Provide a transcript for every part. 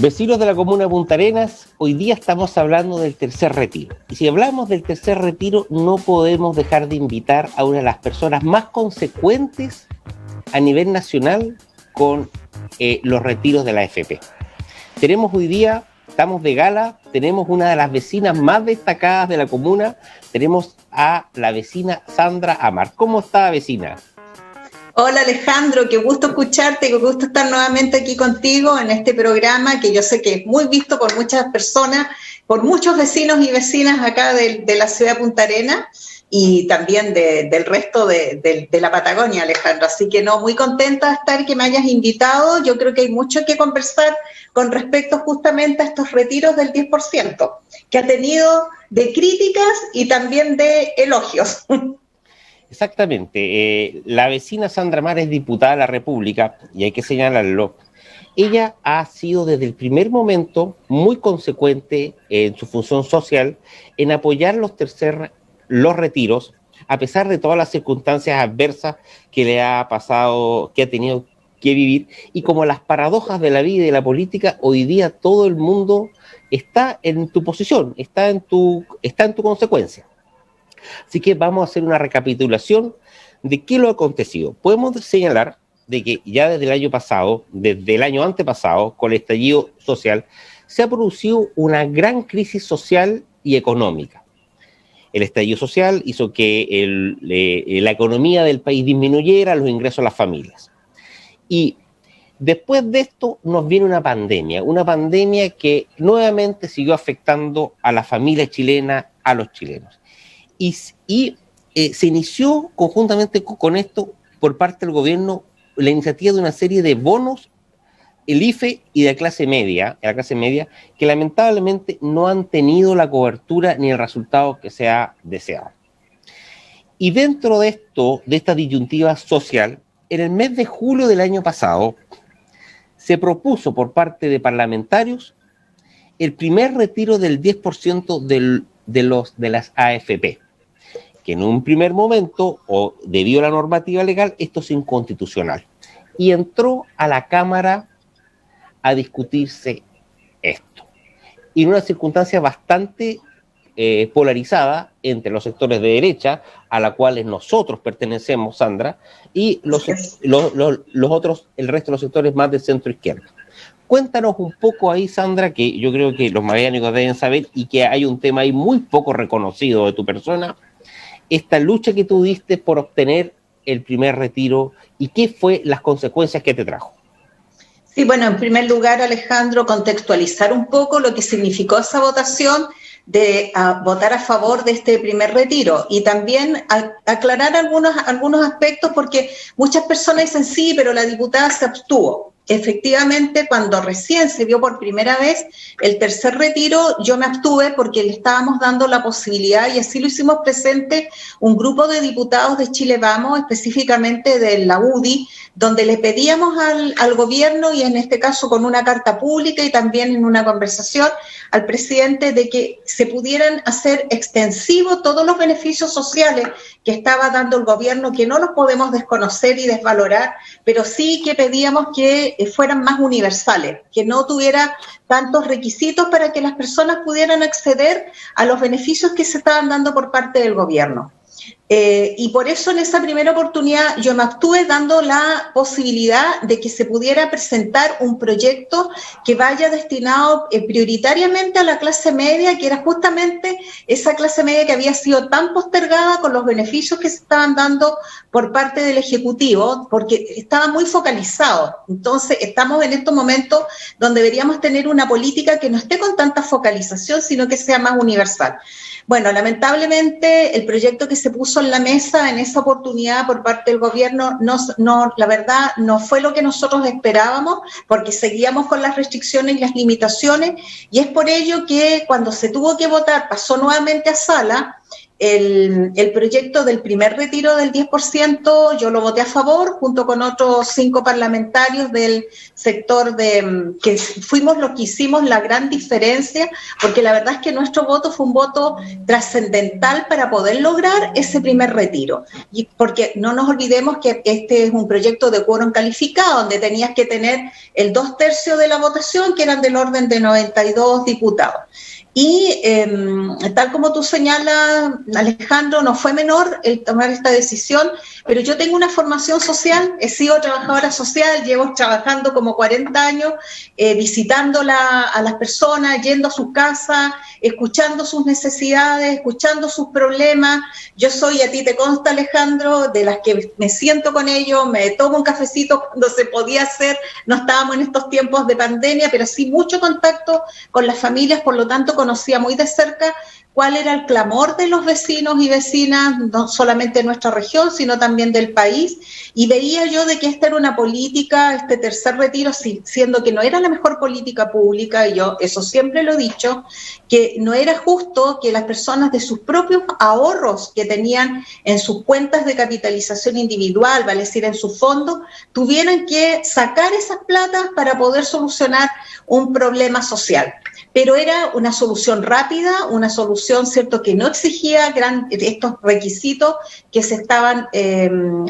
Vecinos de la comuna de Punta Arenas, hoy día estamos hablando del tercer retiro. Y si hablamos del tercer retiro, no podemos dejar de invitar a una de las personas más consecuentes a nivel nacional con los retiros de la AFP. Tenemos hoy día, estamos de gala, tenemos una de las vecinas más destacadas de la comuna, tenemos a la vecina Sandra Amar. ¿Cómo está, vecina? Hola Alejandro, qué gusto escucharte, qué gusto estar nuevamente aquí contigo en este programa que yo sé que es muy visto por muchas personas, por muchos vecinos y vecinas acá de la ciudad de Punta Arenas y también del resto de la Patagonia, Alejandro. Así que muy contenta de estar, que me hayas invitado. Yo creo que hay mucho que conversar con respecto justamente a estos retiros del 10%, que ha tenido de críticas y también de elogios. Exactamente. La vecina Sandra Amar es diputada de la República y hay que señalarlo. Ella ha sido desde el primer momento muy consecuente en su función social en apoyar los retiros, a pesar de todas las circunstancias adversas que le ha pasado, que ha tenido que vivir, y como las paradojas de la vida y de la política, hoy día todo el mundo está en tu posición, está en tu consecuencia. Así que vamos a hacer una recapitulación de qué lo ha acontecido. Podemos señalar de que ya desde el año pasado, desde el año antepasado, con el estallido social, se ha producido una gran crisis social y económica. El estallido social hizo que la economía del país disminuyera, los ingresos a las familias. Y después de esto nos viene una pandemia que nuevamente siguió afectando a la familia chilena, a los chilenos. Y se inició conjuntamente con esto por parte del gobierno la iniciativa de una serie de bonos, el IFE y de la clase media, que lamentablemente no han tenido la cobertura ni el resultado que se ha deseado. Y dentro de esta disyuntiva social, en el mes de julio del año pasado, se propuso por parte de parlamentarios el primer retiro del 10% de las AFP, que en un primer momento, o debido a la normativa legal, esto es inconstitucional. Y entró a la Cámara a discutirse esto. Y en una circunstancia bastante polarizada entre los sectores de derecha, a la cuales nosotros pertenecemos, Sandra, y el resto de los sectores más de centro izquierda. Cuéntanos un poco ahí, Sandra, que yo creo que los magallánicos deben saber y que hay un tema ahí muy poco reconocido de tu persona, esta lucha que tú diste por obtener el primer retiro y qué fue las consecuencias que te trajo. Sí, bueno, en primer lugar, Alejandro, contextualizar un poco lo que significó esa votación de votar a favor de este primer retiro y también aclarar algunos aspectos porque muchas personas dicen sí, pero la diputada se abstuvo. Efectivamente, cuando recién se vio por primera vez el tercer retiro, yo me abstuve porque le estábamos dando la posibilidad, y así lo hicimos presente, un grupo de diputados de Chile Vamos, específicamente de la UDI, donde le pedíamos al gobierno, y en este caso con una carta pública y también en una conversación al presidente, de que se pudieran hacer extensivos todos los beneficios sociales que estaba dando el gobierno, que no los podemos desconocer y desvalorar, pero sí que pedíamos que fueran más universales, que no tuviera tantos requisitos para que las personas pudieran acceder a los beneficios que se estaban dando por parte del gobierno. Y por eso en esa primera oportunidad yo me abstuve dando la posibilidad de que se pudiera presentar un proyecto que vaya destinado prioritariamente a la clase media, que era justamente esa clase media que había sido tan postergada con los beneficios que se estaban dando por parte del Ejecutivo, porque estaba muy focalizado. Entonces estamos en estos momentos donde deberíamos tener una política que no esté con tanta focalización, sino que sea más universal. Bueno, lamentablemente el proyecto que se puso en la mesa en esa oportunidad por parte del gobierno la verdad no fue lo que nosotros esperábamos, porque seguíamos con las restricciones y las limitaciones, y es por ello que cuando se tuvo que votar, pasó nuevamente a sala, el proyecto del primer retiro del 10%, yo lo voté a favor, junto con otros 5 parlamentarios del sector que fuimos los que hicimos la gran diferencia, porque la verdad es que nuestro voto fue un voto trascendental para poder lograr ese primer retiro. Y porque no nos olvidemos que este es un proyecto de quórum calificado, donde tenías que tener el 2/3 de la votación, que eran del orden de 92 diputados. Y tal como tú señalas, Alejandro, no fue menor el tomar esta decisión, pero yo tengo una formación social, he sido trabajadora social, llevo trabajando como 40 años, visitando a las personas, yendo a sus casas, escuchando sus necesidades, escuchando sus problemas. Yo soy, a ti te consta, Alejandro, de las que me siento con ellos, me tomo un cafecito cuando se podía hacer, no estábamos en estos tiempos de pandemia, pero sí mucho contacto con las familias, por lo tanto conocía muy de cerca cuál era el clamor de los vecinos y vecinas, no solamente de nuestra región, sino también del país, y veía yo de que esta era una política, este tercer retiro, siendo que no era la mejor política pública, y yo eso siempre lo he dicho, que no era justo que las personas de sus propios ahorros que tenían en sus cuentas de capitalización individual, vale decir, en sus fondos, tuvieran que sacar esas platas para poder solucionar un problema social. Pero era una solución rápida, una solución, cierto, que no exigía estos requisitos que se estaban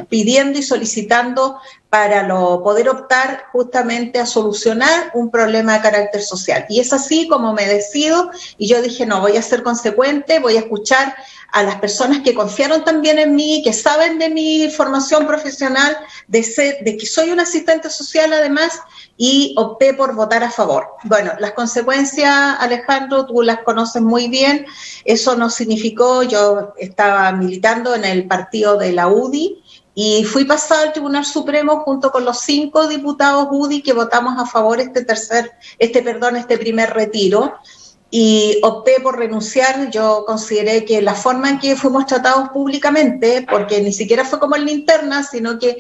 pidiendo y solicitando para poder optar justamente a solucionar un problema de carácter social. Y es así como me decido, y yo dije, no, voy a ser consecuente, voy a escuchar a las personas que confiaron también en mí, que saben de mi formación profesional, de que soy una asistente social además, y opté por votar a favor. Bueno, las consecuencias, Alejandro, tú las conoces muy bien. Eso no significó, yo estaba militando en el partido de la UDI y fui pasada al Tribunal Supremo junto con los 5 diputados UDI que votamos a favor este primer retiro. Y opté por renunciar. Yo consideré que la forma en que fuimos tratados públicamente, porque ni siquiera fue como en la interna, sino que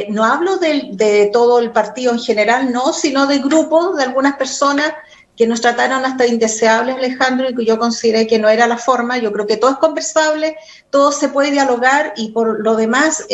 no hablo de todo el partido en general, no, sino de grupos, de algunas personas que nos trataron hasta indeseables, Alejandro, y que yo consideré que no era la forma. Yo creo que todo es conversable, todo se puede dialogar, y por lo demás,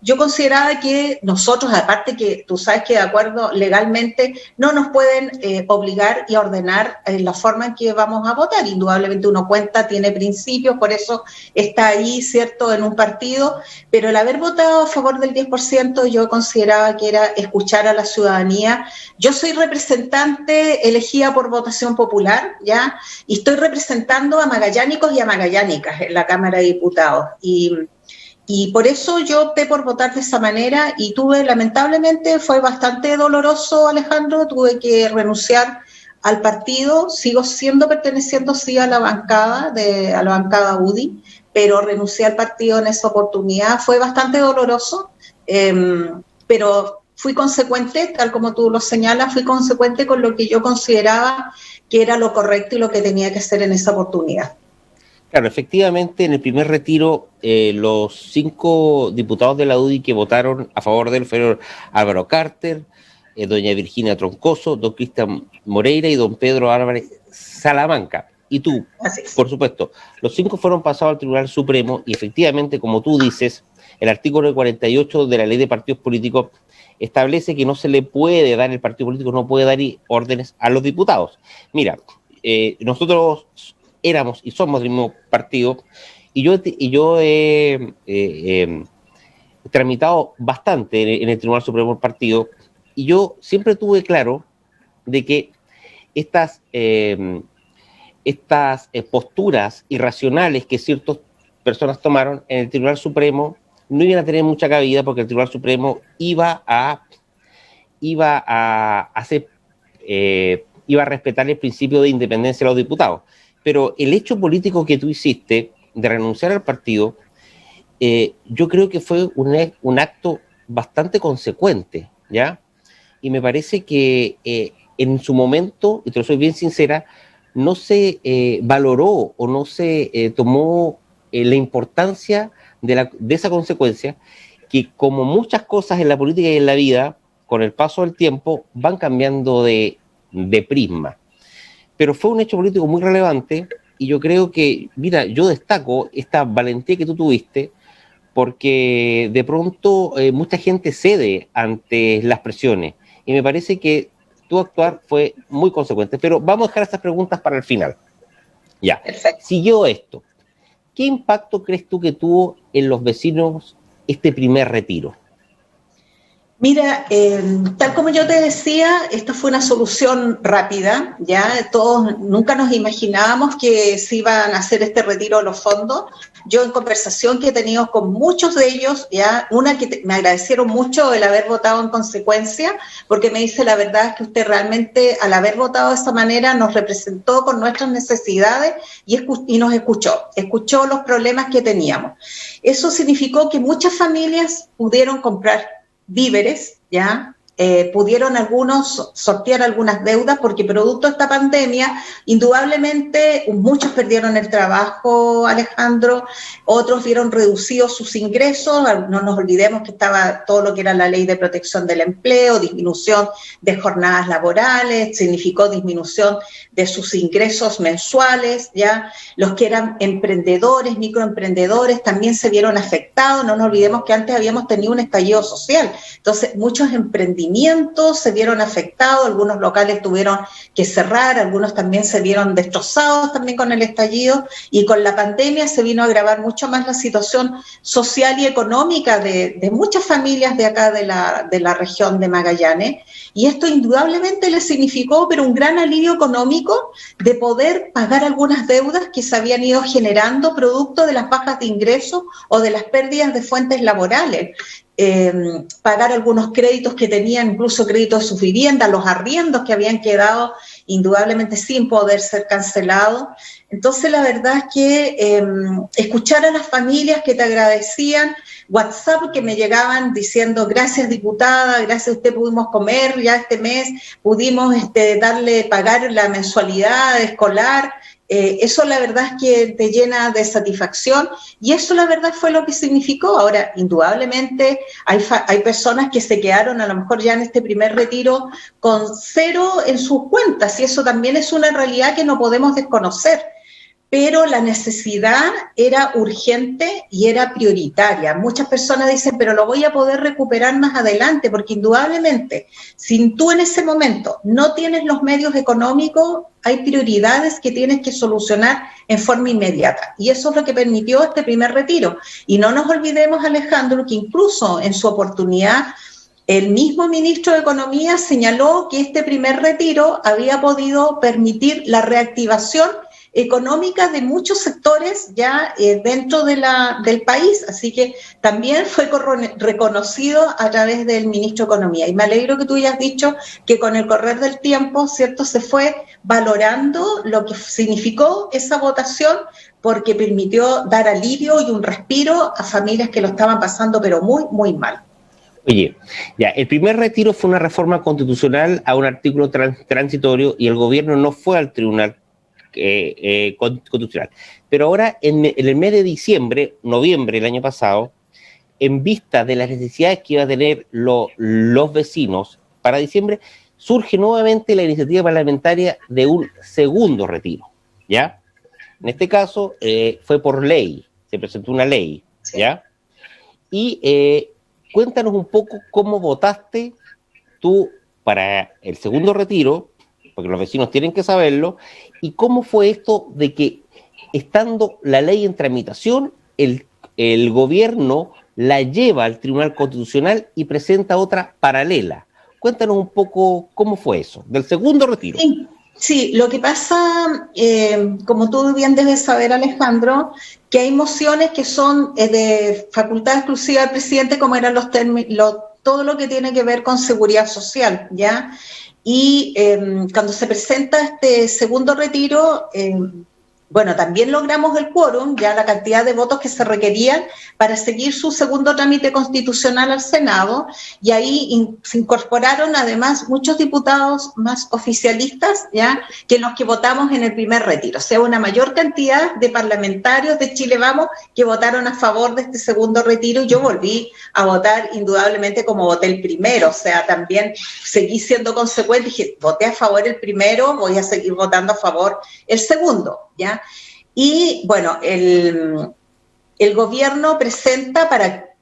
yo consideraba que nosotros, aparte que tú sabes que de acuerdo legalmente no nos pueden obligar y ordenar la forma en que vamos a votar. Indudablemente uno cuenta, tiene principios, por eso está ahí, ¿cierto?, en un partido, pero el haber votado a favor del 10% yo consideraba que era escuchar a la ciudadanía. Yo soy representante elegida por votación popular, ¿ya? Y estoy representando a magallánicos y a magallánicas en la Cámara de Diputados, y por eso yo opté por votar de esa manera, y lamentablemente, fue bastante doloroso, Alejandro, tuve que renunciar al partido, sigo perteneciendo sí a la bancada UDI, pero renuncié al partido en esa oportunidad, fue bastante doloroso, pero fui consecuente, tal como tú lo señalas, fui consecuente con lo que yo consideraba que era lo correcto y lo que tenía que hacer en esa oportunidad. Claro, efectivamente, en el primer retiro, los 5 diputados de la UDI que votaron a favor del fueron Álvaro Carter, doña Virginia Troncoso, don Cristian Moreira y don Pedro Álvarez Salamanca. Y tú, por supuesto, los 5 fueron pasados al Tribunal Supremo, y efectivamente, como tú dices, el artículo 48 de la Ley de Partidos Políticos establece que no se le puede dar, el partido político no puede dar órdenes a los diputados. Mira, nosotros éramos y somos del mismo partido, y yo he tramitado bastante en el Tribunal Supremo del partido, y yo siempre tuve claro de que estas posturas irracionales que ciertas personas tomaron en el Tribunal Supremo no iban a tener mucha cabida, porque el Tribunal Supremo iba a respetar el principio de independencia de los diputados. Pero el hecho político que tú hiciste de renunciar al partido, yo creo que fue un acto bastante consecuente, ¿ya? Y me parece que en su momento, y te lo soy bien sincera, no se valoró o no se tomó la importancia de esa consecuencia, que como muchas cosas en la política y en la vida, con el paso del tiempo, van cambiando de prisma. Pero fue un hecho político muy relevante, y yo creo que, mira, yo destaco esta valentía que tú tuviste, porque de pronto mucha gente cede ante las presiones, y me parece que tu actuar fue muy consecuente. Pero vamos a dejar estas preguntas para el final. Ya, Perfecto. siguió esto. ¿Qué impacto crees tú que tuvo en los vecinos este primer retiro? Mira, tal como yo te decía, esta fue una solución rápida, ya todos nunca nos imaginábamos que se iban a hacer este retiro de los fondos. Yo en conversación que he tenido con muchos de ellos, ya una que me agradecieron mucho el haber votado en consecuencia, porque me dice la verdad es que usted realmente al haber votado de esa manera nos representó con nuestras necesidades y nos escuchó los problemas que teníamos. Eso significó que muchas familias pudieron comprar víveres, ¿ya? Pudieron algunos sortear algunas deudas porque producto de esta pandemia, indudablemente muchos perdieron el trabajo, Alejandro, otros vieron reducidos sus ingresos, no nos olvidemos que estaba todo lo que era la ley de protección del empleo, disminución de jornadas laborales, significó disminución de sus ingresos mensuales, ¿ya? Los que eran emprendedores, microemprendedores, también se vieron afectados, no nos olvidemos que antes habíamos tenido un estallido social, entonces muchos emprendimientos se vieron afectados, algunos locales tuvieron que cerrar, algunos también se vieron destrozados también con el estallido, y con la pandemia se vino a agravar mucho más la situación social y económica de muchas familias de acá de la región de Magallanes, y esto indudablemente les significó pero un gran alivio económico de poder pagar algunas deudas que se habían ido generando producto de las bajas de ingresos o de las pérdidas de fuentes laborales. Pagar algunos créditos que tenían, incluso créditos de sus viviendas, los arriendos que habían quedado indudablemente sin poder ser cancelados. Entonces la verdad es que escuchar a las familias que te agradecían, WhatsApp que me llegaban diciendo gracias diputada, gracias a usted pudimos comer ya este mes, pudimos pagar la mensualidad escolar. Eso la verdad es que te llena de satisfacción y eso la verdad fue lo que significó. Ahora, indudablemente hay personas que se quedaron a lo mejor ya en este primer retiro con cero en sus cuentas y eso también es una realidad que no podemos desconocer. Pero la necesidad era urgente y era prioritaria. Muchas personas dicen, pero lo voy a poder recuperar más adelante, porque indudablemente, si tú en ese momento no tienes los medios económicos, hay prioridades que tienes que solucionar en forma inmediata. Y eso es lo que permitió este primer retiro. Y no nos olvidemos, Alejandro, que incluso en su oportunidad, el mismo ministro de Economía señaló que este primer retiro había podido permitir la reactivación económicas de muchos sectores ya dentro del país, así que también fue reconocido a través del ministro de Economía. Y me alegro que tú hayas dicho que con el correr del tiempo, ¿cierto?, se fue valorando lo que significó esa votación porque permitió dar alivio y un respiro a familias que lo estaban pasando pero muy, muy mal. Oye, ya, el primer retiro fue una reforma constitucional a un artículo transitorio y el gobierno no fue al tribunal constitucional. Pero ahora, en el mes de noviembre del año pasado, en vista de las necesidades que iba a tener los vecinos para diciembre, surge nuevamente la iniciativa parlamentaria de un segundo retiro, ¿ya? En este caso, fue por ley, se presentó una ley, ¿ya? Y cuéntanos un poco cómo votaste tú para el segundo retiro, porque los vecinos tienen que saberlo, y cómo fue esto de que, estando la ley en tramitación, el gobierno la lleva al Tribunal Constitucional y presenta otra paralela. Cuéntanos un poco cómo fue eso, del segundo retiro. Sí, lo que pasa, como tú bien debes saber, Alejandro, que hay mociones que son de facultad exclusiva del presidente, como eran todo lo que tiene que ver con seguridad social, ¿ya? Y cuando se presenta este segundo retiro, bueno, también logramos el quórum, ya la cantidad de votos que se requerían para seguir su segundo trámite constitucional al Senado, y ahí se incorporaron además muchos diputados más oficialistas, ya, que los que votamos en el primer retiro, o sea, una mayor cantidad de parlamentarios de Chile Vamos que votaron a favor de este segundo retiro, y yo volví a votar indudablemente como voté el primero, o sea, también seguí siendo consecuente, dije, voté a favor el primero, voy a seguir votando a favor el segundo. ¿ya? Y bueno, el gobierno presenta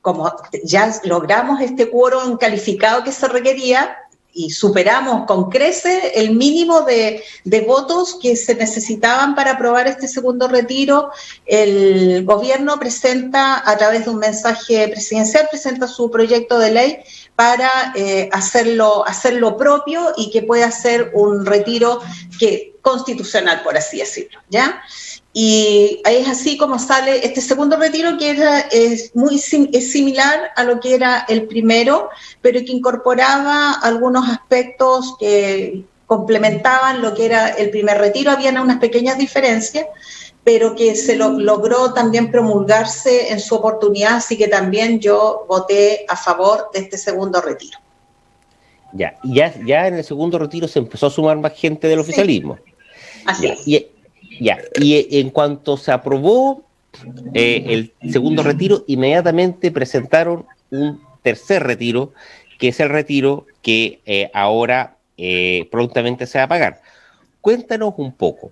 como ya logramos este quórum calificado que se requería y superamos con creces el mínimo de votos que se necesitaban para aprobar este segundo retiro, el gobierno presenta, a través de un mensaje presidencial, presenta su proyecto de ley para hacerlo propio y que pueda ser un retiro constitucional, por así decirlo, ¿ya? Y es así como sale este segundo retiro, que es similar a lo que era el primero, pero que incorporaba algunos aspectos que complementaban lo que era el primer retiro. Habían unas pequeñas diferencias, pero que se logró también promulgarse en su oportunidad, así que también yo voté a favor de este segundo retiro. Ya en el segundo retiro se empezó a sumar más gente del oficialismo. Así es. Y en cuanto se aprobó el segundo retiro, inmediatamente presentaron un tercer retiro, que es el retiro que ahora prontamente se va a pagar. Cuéntanos un poco,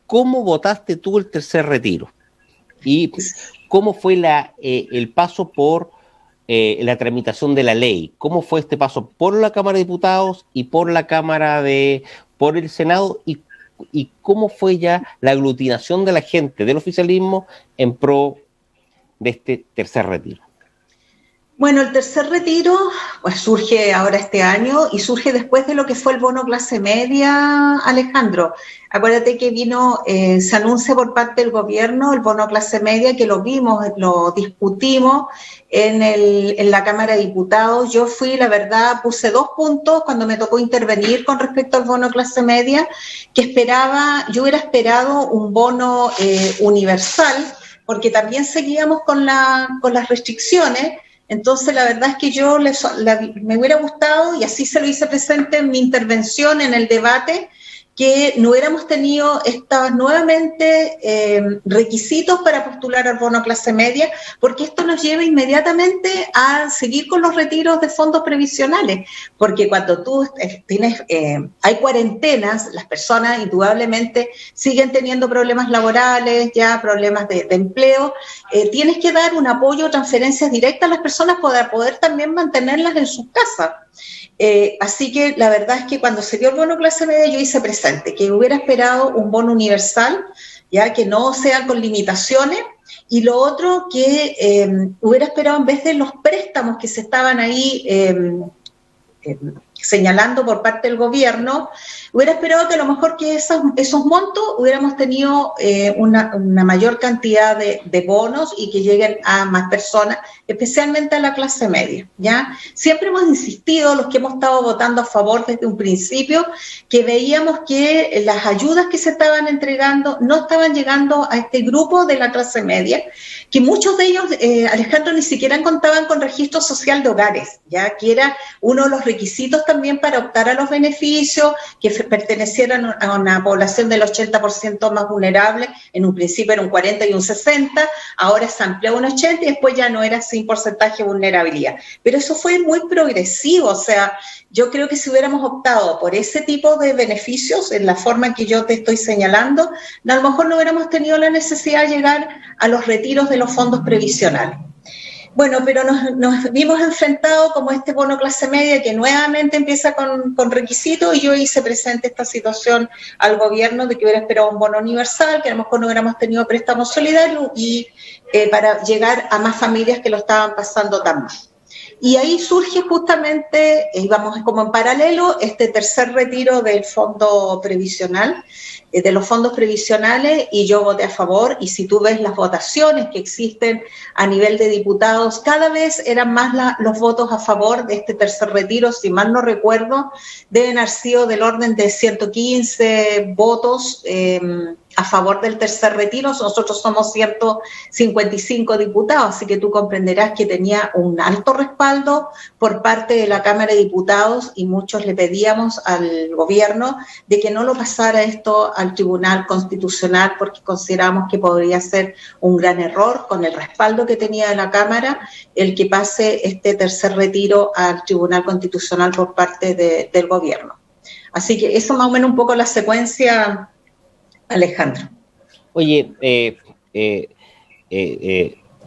¿cómo votaste tú el tercer retiro? ¿Y cómo fue el paso por la tramitación de la ley? ¿Cómo fue este paso por la Cámara de Diputados y por el Senado? ¿Y cómo fue ya la aglutinación de la gente del oficialismo en pro de este tercer retiro? Bueno, el tercer retiro pues surge ahora este año y surge después de lo que fue el bono clase media, Alejandro. Acuérdate que se anuncia por parte del gobierno el bono clase media, que lo vimos, lo discutimos en la Cámara de Diputados. Yo la verdad, puse 2 puntos cuando me tocó intervenir con respecto al bono clase media, yo hubiera esperado un bono universal, porque también seguíamos con las restricciones. Entonces, la verdad es que me hubiera gustado, y así se lo hice presente en mi intervención en el debate, que no hubiéramos tenido nuevamente requisitos para postular al bono clase media, porque esto nos lleva inmediatamente a seguir con los retiros de fondos previsionales, porque cuando tú hay cuarentenas, las personas indudablemente siguen teniendo problemas laborales, ya problemas de empleo, tienes que dar un apoyo o transferencias directas a las personas para poder también mantenerlas en sus casas. Así que la verdad es que cuando se dio el bono clase media yo hice presente que hubiera esperado un bono universal, ya que no sea con limitaciones, y lo otro que hubiera esperado, en vez de los préstamos que se estaban ahí señalando por parte del gobierno, hubiera esperado que a lo mejor que esos montos hubiéramos tenido una mayor cantidad de bonos y que lleguen a más personas, especialmente a la clase media, ¿ya? Siempre hemos insistido, los que hemos estado votando a favor desde un principio, que veíamos que las ayudas que se estaban entregando no estaban llegando a este grupo de la clase media, que muchos de ellos, Alejandro, ni siquiera contaban con registro social de hogares, ¿ya? Que era uno de los requisitos también para optar a los beneficios, que pertenecieran a una población del 80% más vulnerable. En un principio era un 40 y un 60, ahora se amplió a un 80 y después ya no era sin porcentaje de vulnerabilidad. Pero eso fue muy progresivo, o sea, yo creo que si hubiéramos optado por ese tipo de beneficios, en la forma que yo te estoy señalando, a lo mejor no hubiéramos tenido la necesidad de llegar a los retiros de los fondos previsionales. Bueno, pero nos vimos enfrentados como este bono clase media que nuevamente empieza con requisitos, y yo hice presente esta situación al gobierno de que hubiera esperado un bono universal, que a lo mejor no hubiéramos tenido préstamos solidarios y para llegar a más familias que lo estaban pasando tan mal. Y ahí surge justamente, íbamos como en paralelo, este tercer retiro del fondo previsional, de los fondos previsionales, y yo voté a favor. Y si tú ves las votaciones que existen a nivel de diputados, cada vez eran más los votos a favor de este tercer retiro. Si mal no recuerdo, deben haber sido del orden de 115 votos a favor del tercer retiro. Nosotros somos 155 diputados, así que tú comprenderás que tenía un alto respaldo por parte de la Cámara de Diputados, y muchos le pedíamos al gobierno de que no lo pasara esto al Tribunal Constitucional, porque consideramos que podría ser un gran error, con el respaldo que tenía de la Cámara, el que pase este tercer retiro al Tribunal Constitucional por parte del gobierno. Así que eso más o menos un poco la secuencia, Alejandro. Oye,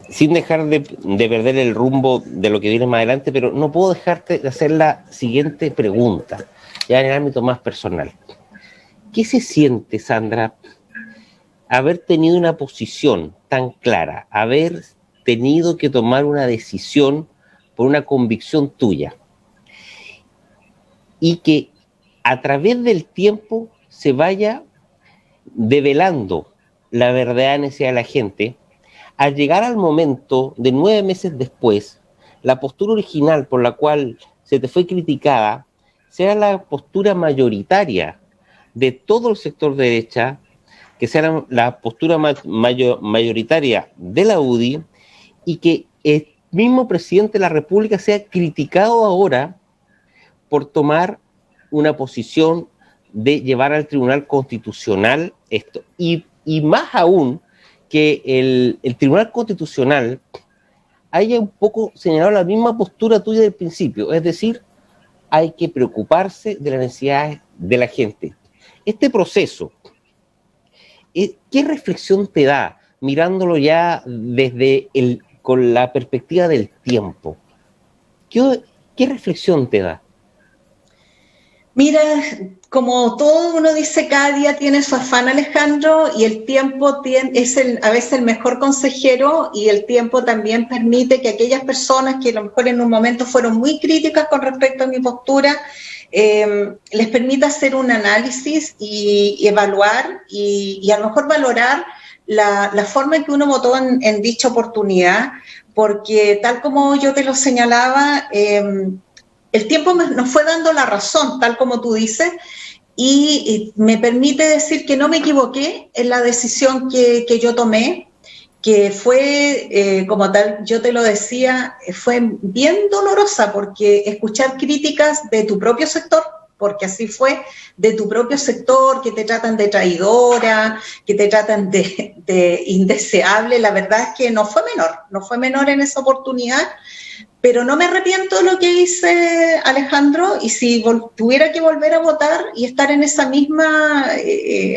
sin dejar de perder el rumbo de lo que viene más adelante, pero no puedo dejarte de hacer la siguiente pregunta, ya en el ámbito más personal. ¿Qué se siente, Sandra, haber tenido una posición tan clara, haber tenido que tomar una decisión por una convicción tuya y que a través del tiempo se vaya develando la verdadera necesidad de la gente? Al llegar al momento de 9 meses después, la postura original por la cual se te fue criticada sea la postura mayoritaria de todo el sector derecha, que sea la postura mayoritaria de la UDI, y que el mismo presidente de la República sea criticado ahora por tomar una posición de llevar al Tribunal Constitucional esto. Y más aún, que el Tribunal Constitucional haya un poco señalado la misma postura tuya del principio, es decir, hay que preocuparse de las necesidades de la gente. Este proceso, ¿qué reflexión te da mirándolo ya con la perspectiva del tiempo? ¿Qué reflexión te da? Mira, como todo uno dice, cada día tiene su afán, Alejandro, y el tiempo es a veces el mejor consejero, y el tiempo también permite que aquellas personas que a lo mejor en un momento fueron muy críticas con respecto a mi postura, les permita hacer un análisis y evaluar y a lo mejor valorar la forma en que uno votó en dicha oportunidad, porque tal como yo te lo señalaba, el tiempo nos fue dando la razón, tal como tú dices, y me permite decir que no me equivoqué en la decisión que yo tomé, que fue, como tal, yo te lo decía, fue bien dolorosa, porque escuchar críticas de tu propio sector, porque así fue, de tu propio sector, que te tratan de traidora, que te tratan de indeseable, la verdad es que no fue menor en esa oportunidad. Pero no me arrepiento de lo que hice, Alejandro, y si tuviera que volver a votar y estar en esa misma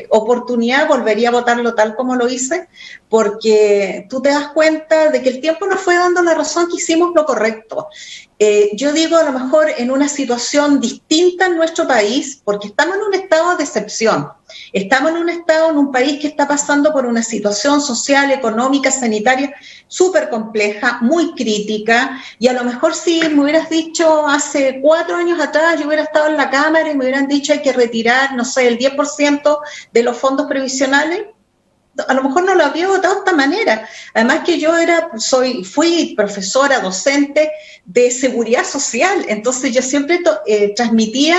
oportunidad, volvería a votarlo tal como lo hice, porque tú te das cuenta de que el tiempo nos fue dando la razón, que hicimos lo correcto. Yo digo, a lo mejor en una situación distinta en nuestro país, porque estamos en un estado de excepción. Estamos en un país que está pasando por una situación social, económica, sanitaria súper compleja, muy crítica, y a lo mejor si me hubieras dicho hace 4 años atrás, yo hubiera estado en la Cámara y me hubieran dicho hay que retirar, no sé, el 10% de los fondos previsionales, a lo mejor no lo habría votado de esta manera. Además que yo fui profesora, docente de seguridad social, entonces yo siempre transmitía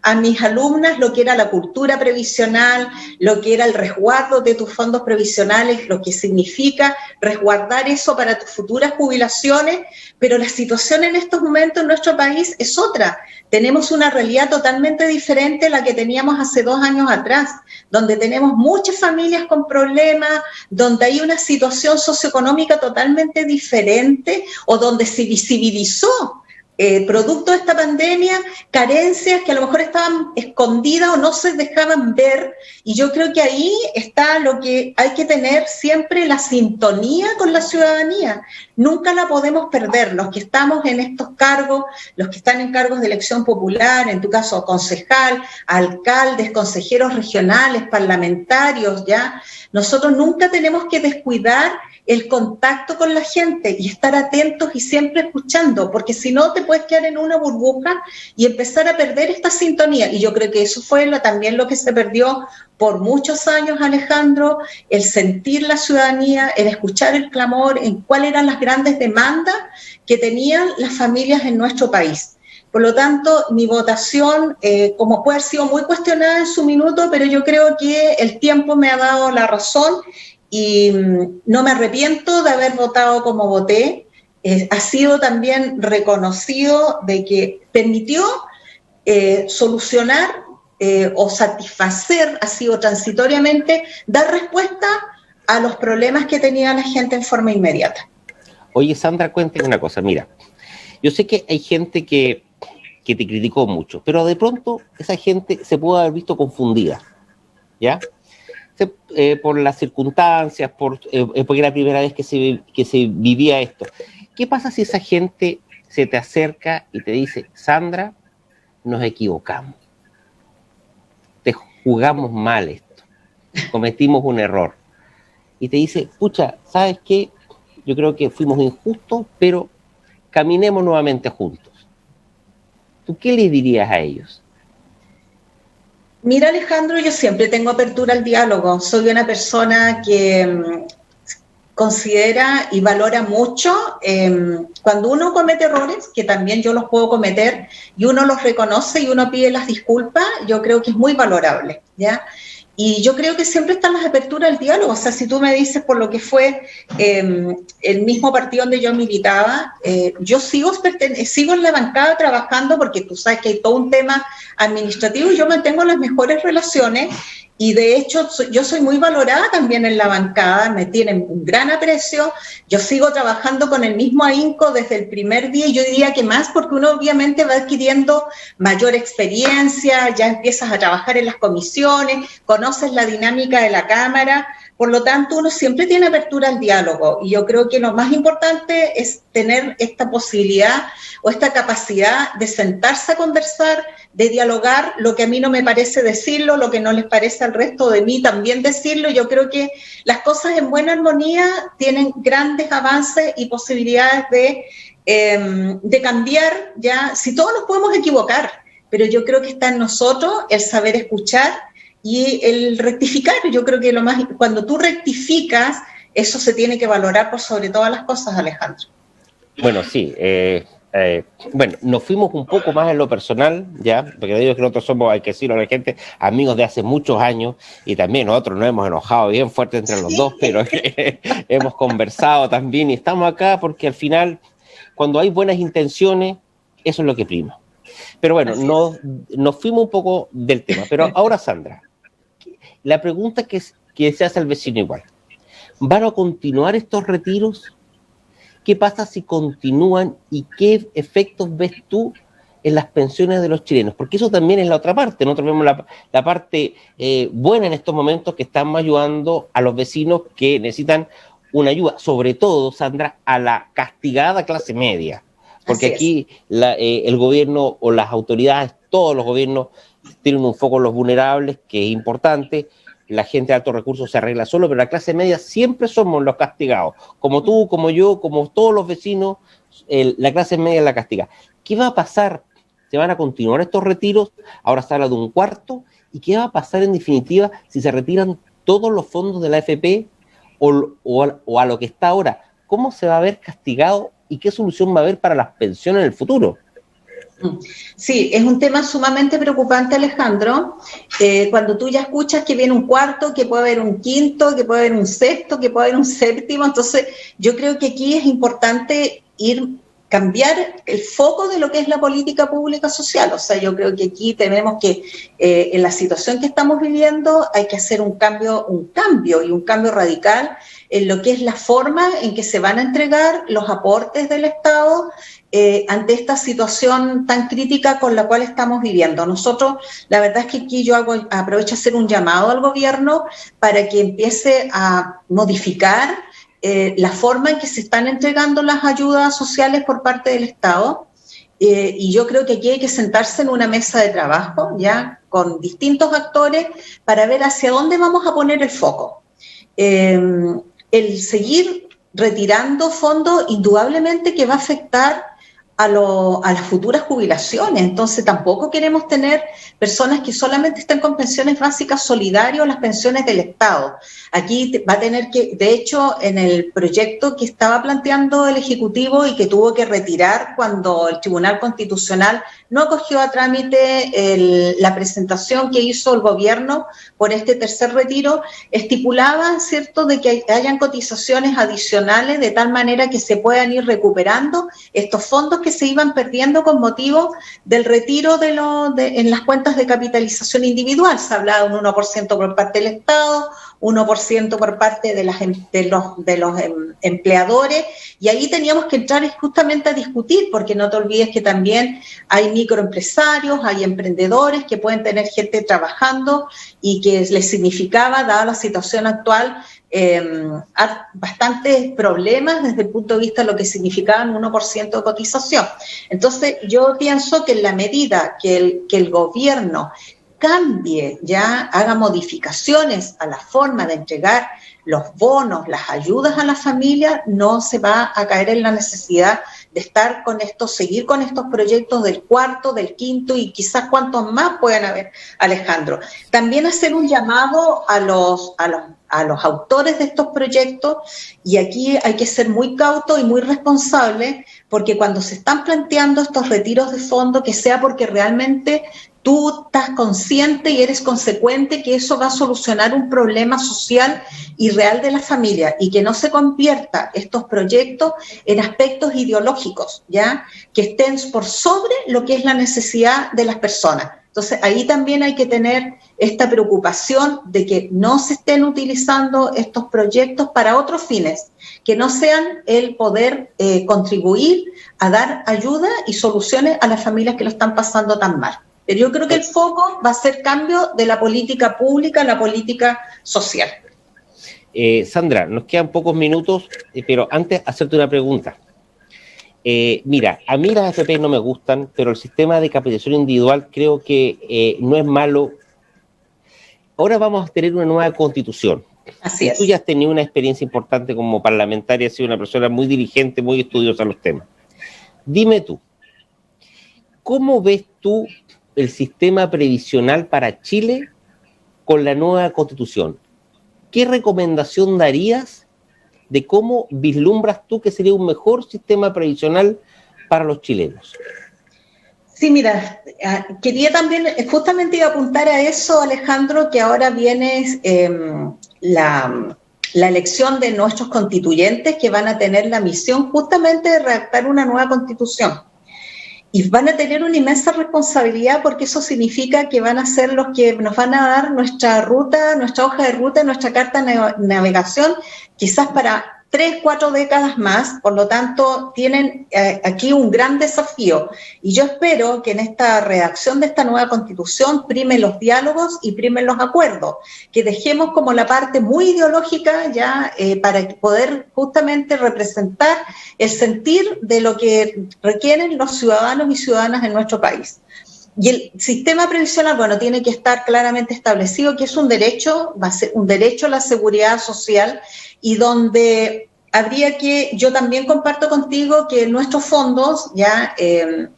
a mis alumnas lo que era la cultura previsional, lo que era el resguardo de tus fondos previsionales, lo que significa resguardar eso para tus futuras jubilaciones, pero la situación en estos momentos en nuestro país es otra. Tenemos una realidad totalmente diferente a la que teníamos hace 2 años atrás, donde tenemos muchas familias con problemas, donde hay una situación socioeconómica totalmente diferente, o donde se visibilizó, producto de esta pandemia, carencias que a lo mejor estaban escondidas o no se dejaban ver, y yo creo que ahí está lo que hay que tener siempre, la sintonía con la ciudadanía. Nunca la podemos perder, los que estamos en estos cargos, los que están en cargos de elección popular, en tu caso concejal, alcaldes, consejeros regionales, parlamentarios, ¿ya? Nosotros nunca tenemos que descuidar el contacto con la gente y estar atentos y siempre escuchando, porque si no te puedes quedar en una burbuja y empezar a perder esta sintonía. Y yo creo que eso fue también lo que se perdió por muchos años, Alejandro, el sentir la ciudadanía, el escuchar el clamor, en cuáles eran las grandes demandas que tenían las familias en nuestro país. Por lo tanto, mi votación, como puede haber sido muy cuestionada en su minuto, pero yo creo que el tiempo me ha dado la razón y no me arrepiento de haber votado como voté. Ha sido también reconocido de que permitió solucionar o satisfacer, ha sido transitoriamente, dar respuesta a los problemas que tenía la gente en forma inmediata. Oye, Sandra, cuéntame una cosa, mira, yo sé que hay gente que te criticó mucho, pero de pronto esa gente se pudo haber visto confundida, ¿ya? por las circunstancias, porque era la primera vez que se vivía esto. ¿Qué pasa si esa gente se te acerca y te dice, Sandra, nos equivocamos, te jugamos mal esto, cometimos un error? Y te dice, pucha, ¿sabes qué? Yo creo que fuimos injustos, pero caminemos nuevamente juntos. ¿Tú qué les dirías a ellos? Mira, Alejandro, yo siempre tengo apertura al diálogo. Soy una persona que considera y valora mucho cuando uno comete errores, que también yo los puedo cometer, y uno los reconoce y uno pide las disculpas, yo creo que es muy valorable, ¿ya? Y yo creo que siempre están las aperturas al diálogo. O sea, si tú me dices por lo que fue el mismo partido donde yo militaba, yo sigo en la bancada trabajando, porque tú sabes que hay todo un tema administrativo y yo mantengo las mejores relaciones. Y de hecho, yo soy muy valorada también en la bancada, me tienen un gran aprecio, yo sigo trabajando con el mismo ahínco desde el primer día, y yo diría que más porque uno obviamente va adquiriendo mayor experiencia, ya empiezas a trabajar en las comisiones, conoces la dinámica de la Cámara, por lo tanto uno siempre tiene apertura al diálogo, y yo creo que lo más importante es tener esta posibilidad o esta capacidad de sentarse a conversar, de dialogar, lo que a mí no me parece decirlo, lo que no les parece al resto de mí también decirlo. Yo creo que las cosas en buena armonía tienen grandes avances y posibilidades de cambiar, ya, si todos nos podemos equivocar, pero yo creo que está en nosotros el saber escuchar y el rectificar. Yo creo que cuando tú rectificas, eso se tiene que valorar por sobre todas las cosas, Alejandro. Bueno, sí, bueno, nos fuimos un poco más en lo personal, ya, porque digo que nosotros somos, hay que decirlo a la gente, amigos de hace muchos años, y también nosotros nos hemos enojado bien fuerte entre los dos, pero hemos conversado también, y estamos acá porque al final, cuando hay buenas intenciones, eso es lo que prima. Pero bueno, nos fuimos un poco del tema. Pero ahora, Sandra, la pregunta que se hace al vecino igual, ¿van a continuar estos retiros? ¿Qué pasa si continúan y qué efectos ves tú en las pensiones de los chilenos? Porque eso también es la otra parte. Nosotros vemos la parte buena en estos momentos, que estamos ayudando a los vecinos que necesitan una ayuda, sobre todo, Sandra, a la castigada clase media. Porque aquí el gobierno o las autoridades, todos los gobiernos tienen un foco en los vulnerables, que es importante. La gente de altos recursos se arregla solo, pero la clase media siempre somos los castigados. Como tú, como yo, como todos los vecinos, la clase media es la castiga. ¿Qué va a pasar? ¿Se van a continuar estos retiros? Ahora se habla de un cuarto. ¿Y qué va a pasar en definitiva si se retiran todos los fondos de la AFP o a lo que está ahora? ¿Cómo se va a ver castigado y qué solución va a haber para las pensiones en el futuro? Sí, es un tema sumamente preocupante, Alejandro. Cuando tú ya escuchas que viene un cuarto, que puede haber un quinto, que puede haber un sexto, que puede haber un séptimo, entonces yo creo que aquí es importante cambiar el foco de lo que es la política pública social. O sea, yo creo que aquí tenemos que, en la situación que estamos viviendo, hay que hacer un cambio radical en lo que es la forma en que se van a entregar los aportes del Estado ante esta situación tan crítica con la cual estamos viviendo. Nosotros, la verdad es que aquí yo aprovecho a hacer un llamado al gobierno para que empiece a modificar la forma en que se están entregando las ayudas sociales por parte del Estado, y yo creo que aquí hay que sentarse en una mesa de trabajo, ya, con distintos actores, para ver hacia dónde vamos a poner el foco. El seguir retirando fondos, indudablemente que va a afectar a las futuras jubilaciones. Entonces tampoco queremos tener personas que solamente estén con pensiones básicas solidarias o las pensiones del Estado. Aquí va a tener que, de hecho, en el proyecto que estaba planteando el Ejecutivo y que tuvo que retirar cuando el Tribunal Constitucional no acogió a trámite la presentación que hizo el gobierno por este tercer retiro, estipulaba, ¿cierto?, de que hayan cotizaciones adicionales de tal manera que se puedan ir recuperando estos fondos que que se iban perdiendo con motivo del retiro en las cuentas de capitalización individual. Se hablaba de un 1% por parte del Estado, 1% por parte de los empleadores, y ahí teníamos que entrar justamente a discutir, porque no te olvides que también hay microempresarios, hay emprendedores que pueden tener gente trabajando y que les significaba, dada la situación actual, bastantes problemas desde el punto de vista de lo que significaba un 1% de cotización. Entonces, yo pienso que en la medida que el gobierno cambie, ya haga modificaciones a la forma de entregar los bonos, las ayudas a las familias, no se va a caer en la necesidad de estar con estos, seguir con estos proyectos del cuarto, del quinto y quizás cuantos más puedan haber, Alejandro. También hacer un llamado a los autores de estos proyectos, y aquí hay que ser muy cauto y muy responsable, porque cuando se están planteando estos retiros de fondo, que sea porque realmente tú estás consciente y eres consecuente que eso va a solucionar un problema social y real de la familia, y que no se convierta estos proyectos en aspectos ideológicos, ¿ya? Que estén por sobre lo que es la necesidad de las personas. Entonces, ahí también hay que tener esta preocupación de que no se estén utilizando estos proyectos para otros fines, que no sean el poder contribuir a dar ayuda y soluciones a las familias que lo están pasando tan mal. Pero yo creo que el foco va a ser cambio de la política pública a la política social. Sandra, nos quedan pocos minutos, pero antes hacerte una pregunta. Mira, a mí las AFP no me gustan, pero el sistema de capitalización individual creo que no es malo. Ahora vamos a tener una nueva constitución. Así es. Tú ya has tenido una experiencia importante como parlamentaria, has sido una persona muy diligente, muy estudiosa en los temas. Dime tú, ¿cómo ves tú el sistema previsional para Chile con la nueva constitución? ¿Qué recomendación darías de cómo vislumbras tú que sería un mejor sistema previsional para los chilenos? Sí, mira, quería también, justamente iba a apuntar a eso, Alejandro, que ahora viene la elección de nuestros constituyentes, que van a tener la misión justamente de redactar una nueva constitución. Y van a tener una inmensa responsabilidad, porque eso significa que van a ser los que nos van a dar nuestra ruta, nuestra hoja de ruta, nuestra carta de navegación, quizás para 3, 4 décadas más. Por lo tanto, tienen aquí un gran desafío. Y yo espero que en esta redacción de esta nueva constitución primen los diálogos y primen los acuerdos, que dejemos como la parte muy ideológica ya para poder justamente representar el sentir de lo que requieren los ciudadanos y ciudadanas en nuestro país. Y el sistema previsional, bueno, tiene que estar claramente establecido que es un derecho, va a ser un derecho a la seguridad social, y donde habría que, yo también comparto contigo que nuestros fondos, ya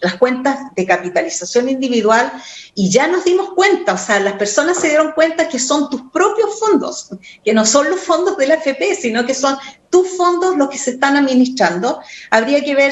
las cuentas de capitalización individual, y ya nos dimos cuenta, o sea, las personas se dieron cuenta que son tus propios fondos, que no son los fondos de la AFP, sino que son tus fondos los que se están administrando. Habría que ver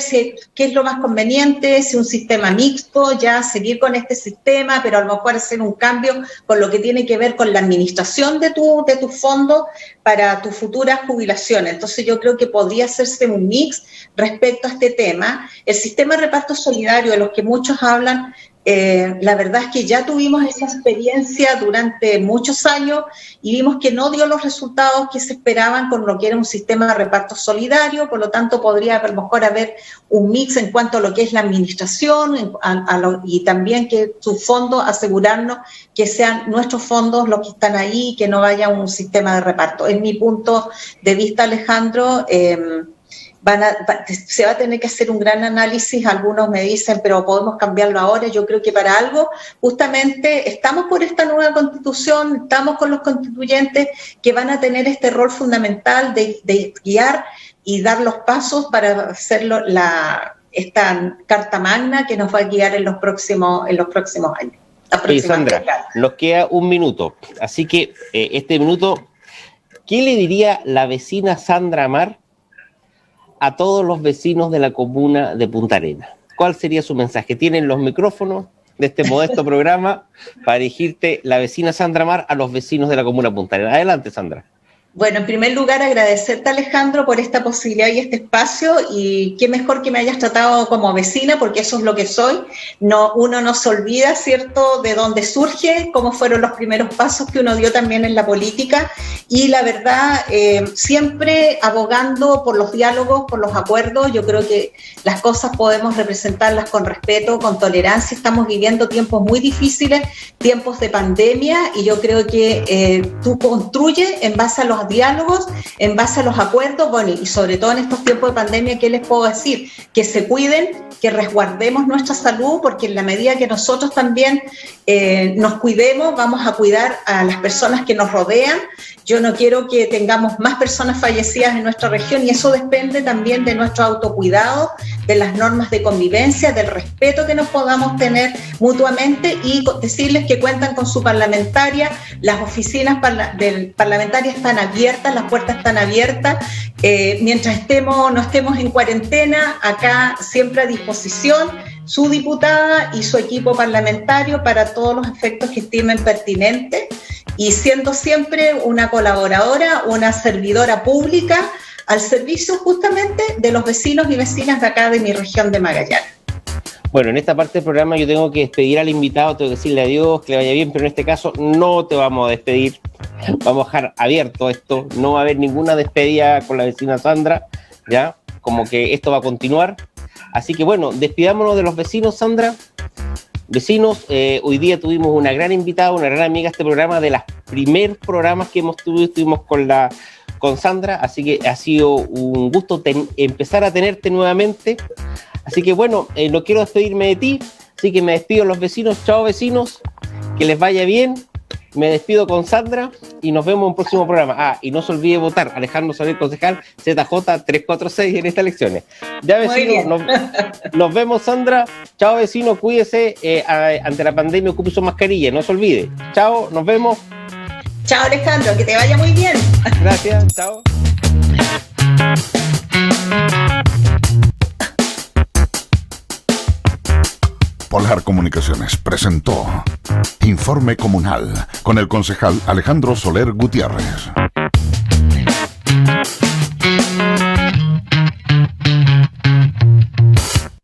qué es lo más conveniente, si un sistema mixto, ya seguir con este sistema, pero a lo mejor hacer un cambio con lo que tiene que ver con la administración de tus fondos para tus futuras jubilaciones. Entonces yo creo que podría hacerse un mix respecto a este tema. El sistema de reparto solidario, de los que muchos hablan, la verdad es que ya tuvimos esa experiencia durante muchos años y vimos que no dio los resultados que se esperaban con lo que era un sistema de reparto solidario. Por lo tanto, podría a lo mejor haber un mix en cuanto a lo que es la administración y también que sus fondos, asegurarnos que sean nuestros fondos los que están ahí, que no vaya un sistema de reparto. En mi punto de vista, Alejandro, se va a tener que hacer un gran análisis. Algunos me dicen, pero podemos cambiarlo ahora. Yo creo que para algo, justamente, estamos por esta nueva constitución, estamos con los constituyentes que van a tener este rol fundamental de guiar y dar los pasos para hacerlo esta carta magna que nos va a guiar en los próximos años. Sí, Sandra, nos queda un minuto, así que este minuto, ¿qué le diría la vecina Sandra Amar a todos los vecinos de la comuna de Punta Arenas? ¿Cuál sería su mensaje? Tienen los micrófonos de este modesto programa para dirigirte, la vecina Sandra Amar, a los vecinos de la comuna de Punta Arenas. Adelante, Sandra. Bueno, en primer lugar, agradecerte, Alejandro, por esta posibilidad y este espacio, y qué mejor que me hayas tratado como vecina, porque eso es lo que soy. No, uno no se olvida, ¿cierto?, de dónde surge, cómo fueron los primeros pasos que uno dio también en la política, y la verdad, siempre abogando por los diálogos, por los acuerdos. Yo creo que las cosas podemos representarlas con respeto, con tolerancia. Estamos viviendo tiempos muy difíciles, tiempos de pandemia, y yo creo que tú construyes en base a los diálogos, en base a los acuerdos. Bueno, y sobre todo en estos tiempos de pandemia, ¿qué les puedo decir? Que se cuiden, que resguardemos nuestra salud, porque en la medida que nosotros también nos cuidemos, vamos a cuidar a las personas que nos rodean. Yo no quiero que tengamos más personas fallecidas en nuestra región, y eso depende también de nuestro autocuidado, de las normas de convivencia, del respeto que nos podamos tener mutuamente, y decirles que cuentan con su parlamentaria. Las oficinas parlamentarias están abiertas, las puertas están abiertas. Mientras no estemos en cuarentena, acá siempre a disposición su diputada y su equipo parlamentario para todos los efectos que estimen pertinentes, y siendo siempre una colaboradora, una servidora pública al servicio justamente de los vecinos y vecinas de acá de mi región de Magallanes. Bueno, en esta parte del programa yo tengo que despedir al invitado, tengo que decirle adiós, que le vaya bien, pero en este caso no te vamos a despedir, vamos a dejar abierto esto, no va a haber ninguna despedida con la vecina Sandra, ¿ya? Como que esto va a continuar. Así que bueno, despidámonos de los vecinos, Sandra. Vecinos, hoy día tuvimos una gran invitada, una gran amiga a este programa, de los primeros programas que estuvimos con Sandra, así que ha sido un gusto empezar a tenerte nuevamente. Así que bueno, no quiero despedirme de ti, así que me despido de los vecinos. Chao, vecinos, que les vaya bien. Me despido con Sandra y nos vemos en un próximo programa. Y no se olvide votar Alejandro Soler, concejal ZJ346 en estas elecciones. Ya, vecinos, nos vemos, Sandra. Chao, vecinos, cuídese, ante la pandemia ocupe su mascarilla, no se olvide. Chao, nos vemos. Chao, Alejandro, que te vaya muy bien. Gracias, chao. Polar Comunicaciones presentó Informe Comunal con el concejal Alejandro Soler Gutiérrez.